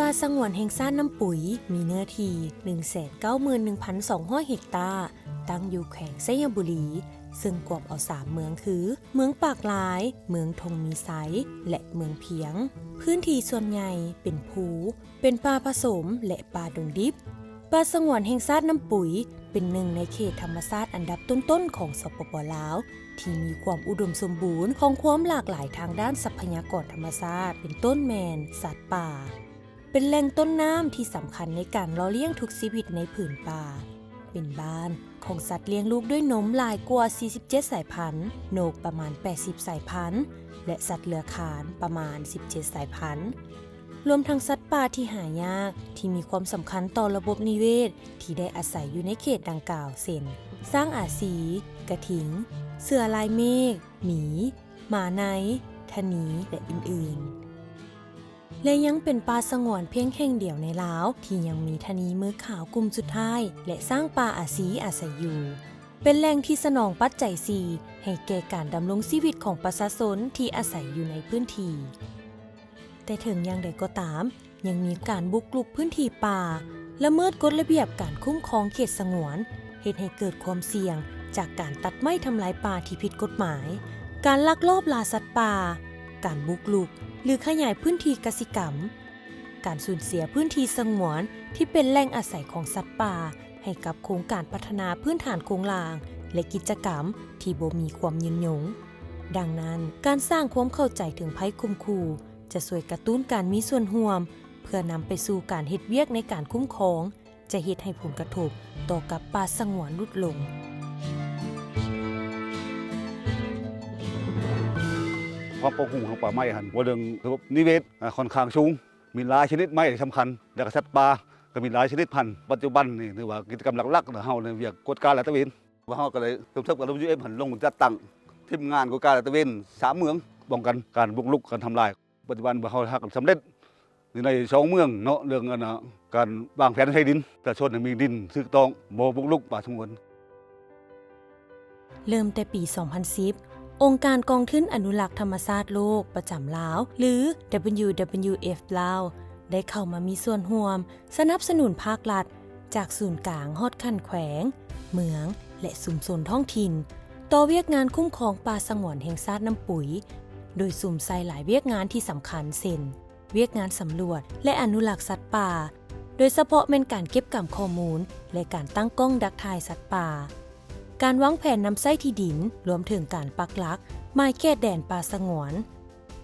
าสงวนแห่งชาติน้ำปุ๋ยมีเนื้อที่ 191,200 เฮกตาร์ตั้งอยู่แขวงไชยบุรีซึ่งกวมเอา3เมืองคือเมืองปากหลายเมืองธงมีไซและเมืองเพียงพื้นที่ส่วนใหญ่เป็นภูเป็นป่าผสมและป่าดงดิบป่าสงวนแห่งชาติน้ำปุ๋ยเป็นหนึ่งในเขตธรรมชาติอันดับต้นๆของสปป.ลาวที่มีความอุดมสมบูรณ์ของความหลากหลายทางด้านทรัพยากรธรรมชาติเป็นต้นแมนสัตว์ป่าเป็นแหล่งต้นน้ำที่สำคัญในการหล่อเลี้ยงทุกชีวิตในผืนป่าเป็นบ้านของสัตว์เลี้ยงลูกด้วยนมหลายกว่า 47 สายพันธุ์นกประมาณ 80 สายพันธุ์และสัตว์เลื้อยคลานประมาณ 17 สายพันธุ์รวมทั้งสัตว์ป่าที่หายากที่มีความสำคัญต่อระบบนิเวศที่ได้อาศัยอยู่ในเขตดังกล่าวเช่นสร้างอาสีกระทิงเสือลายเมฆหมีหมาไนทะนีและอื่นๆและยังเป็นป่าสงวนเพียงแห่งเดียวในลาวที่ยังมีทะนีมือขาวกลุ่มสุดท้ายและสร้างป่าอาสีอาศัยอยู่เป็นแหล่งที่สนองปัจจัย4ให้แก่การดำรงชีวิตของประชาชนที่อาศัยอยู่ในพื้นที่แต่ถึงอย่างใดก็ตามยังมีการบุกรุกพื้นที่ป่าละเมิดกฎระเบียบการคุ้มครองเขตสงวนเฮ็ดให้เกิดความเสี่ยงจากการตัดไม้ทำลายป่าที่ผิดกฎหมายการลักลอบล่าสัตว์ป่าการบุกรุกหรือขยายพื้นที่กสิกรรมการสูญเสียพื้นที่สงวนที่เป็นแหล่งอาศัยของสัตว์ป่าให้กับโครงการพัฒนาพื้นฐานโครงสร้างและกิจกรรมที่บ่มีความยืนยงดังนั้นการสร้างความเข้าใจถึงภัยคุมขู่จะช่วยกระตุ้นการมีส่วนร่วมเพื่อนำไปสู่การเฮ็ดเวียกในการคุ้มครองจะเฮ็ดให้ผลกระทบต่อกับป่าสงวนลดลงความปกครองของป่าไม้หันว่าเรื่องระบบนิเวศค่อนข้างสูงมีหลายชนิดไม้ที่สำคัญและก็สัตว์ป่าก็มีหลายชนิดพันธุ์ปัจจุบันนี่ถือว่ากิจกรรมหลักๆของเฮาในเวียกกฎการลาดตระเวนว่าเฮาก็เลยร่วมกับ WWF หันลงจัดตั้งทีมงานกฎการลาดตระเวน3เมืองป้องกันการบุกรุกการทำลายปัจจุบันเฮาทำสำเร็จใน2เมืองเนาะเรื่องการวางแผนใช้ดินประชาชนมีดินถูกต้องบ่บุกรุกป่าสงวนเริ่มแต่ปี 2010 องค์การกองทุนอนุรักษ์ธรรมชาติโลกประจำลาวหรือ WWF ลาวได้เข้ามามีส่วนร่วมสนับสนุนภาครัฐจากศูนย์กลางฮอดขั้นแขวงเมืองและชุมชนท้องถิ่นต่อเวียกงานคุ้มครองป่าสงวนแห่งชาติน้ำปุ๋ยโดยสุ่มใส่หลายเวียกงานที่สำคัญเช่นเวียกงานสำรวจและอนุรักษ์สัตว์ป่าโดยเฉพาะเป็นการเก็บกำข้อมูลและการตั้งกล้องดักถ่ายสัตว์ป่าการวางแผนนำไส้ที่ดินรวมถึงการปักหลักหมายเขตแดนป่าสงวน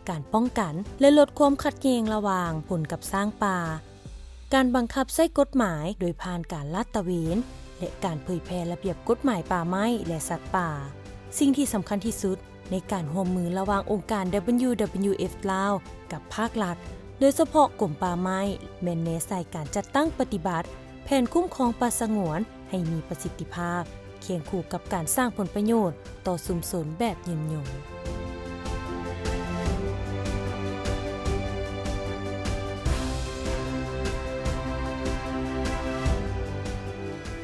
การป้องกันและลดความขัดแย้งระหว่างผลกับสร้างป่าการบังคับใช้กฎหมายโดยผ่านการลาดตระเวนและการเผยแพร่ระเบียบกฎหมายป่าไม้และสัตว์ป่าสิ่งที่สำคัญที่สุดในการร่วมมือระหว่างองค์การ WWF ลาวกับภาครัฐโดยเฉพาะกรมป่าไม้แม่นแนใส่การจัดตั้งปฏิบัติแผนคุ้มครองป่าสงวนให้มีประสิทธิภาพเคียงคู่กับการสร้างผลประโยชน์ต่อชุมชนแบบยืนยง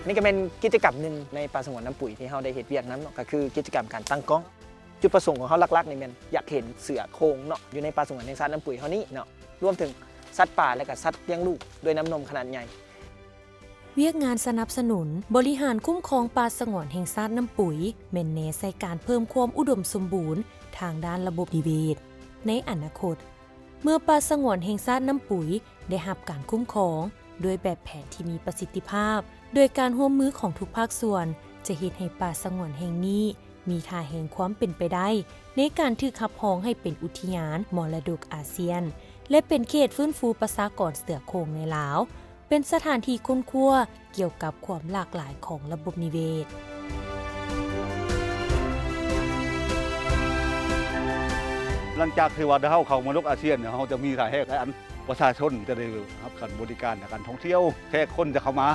นี่ก็เป็นกิจกรรมหนึ่งในป่าสงวนน้ำปุ๋ยที่เราได้เห็นเวียกนั้นก็คือกิจกรรมการตั้งกล้องจุดประสงค์ของเขาหลักๆในมันอยากเห็นเสือโคร่งเนาะอยู่ในป่าสงวนแห่งชาติน้ำปุ๋ยเขานี้เนาะรวมถึงสัตว์ป่าและก็สัตว์เลี้ยงลูกด้วยน้ำนมขนาดใหญ่เวียกงานสนับสนุนบริหารคุ้มครองป่าสงวนแห่งชาติน้ำปุ๋ยแม่นแนใส่การเพิ่มความอุดมสมบูรณ์ทางด้านระบบนิเวศในอนาคตเมื่อป่าสงวนแห่งชาติน้ำปุ๋ยได้รับการคุ้มครองโดยแบบแผนที่มีประสิทธิภาพโดยการร่วมมือของทุกภาคส่วนจะเฮ็ดให้ป่าสงวนแห่งนี้มีท่าแห่งความเป็นไปได้ในการถูกรับรองให้เป็นอุทยานมรดกอาเซียนและเป็นเขตฟื้นฟูประชากรเสือโคร่งในลาวเป็นสถานที่ค้นคว้าเกี่ยวกับความหลากหลายของระบบนิเวศหลังจากที่ว่าเฮาเข้ามรดกอาเซียนเนี่ยเฮาจะมีหลายแห่งหลายอันประชาชนจะได้รับการบริการในการท่องเที่ยวแขกคนจะเข้ามา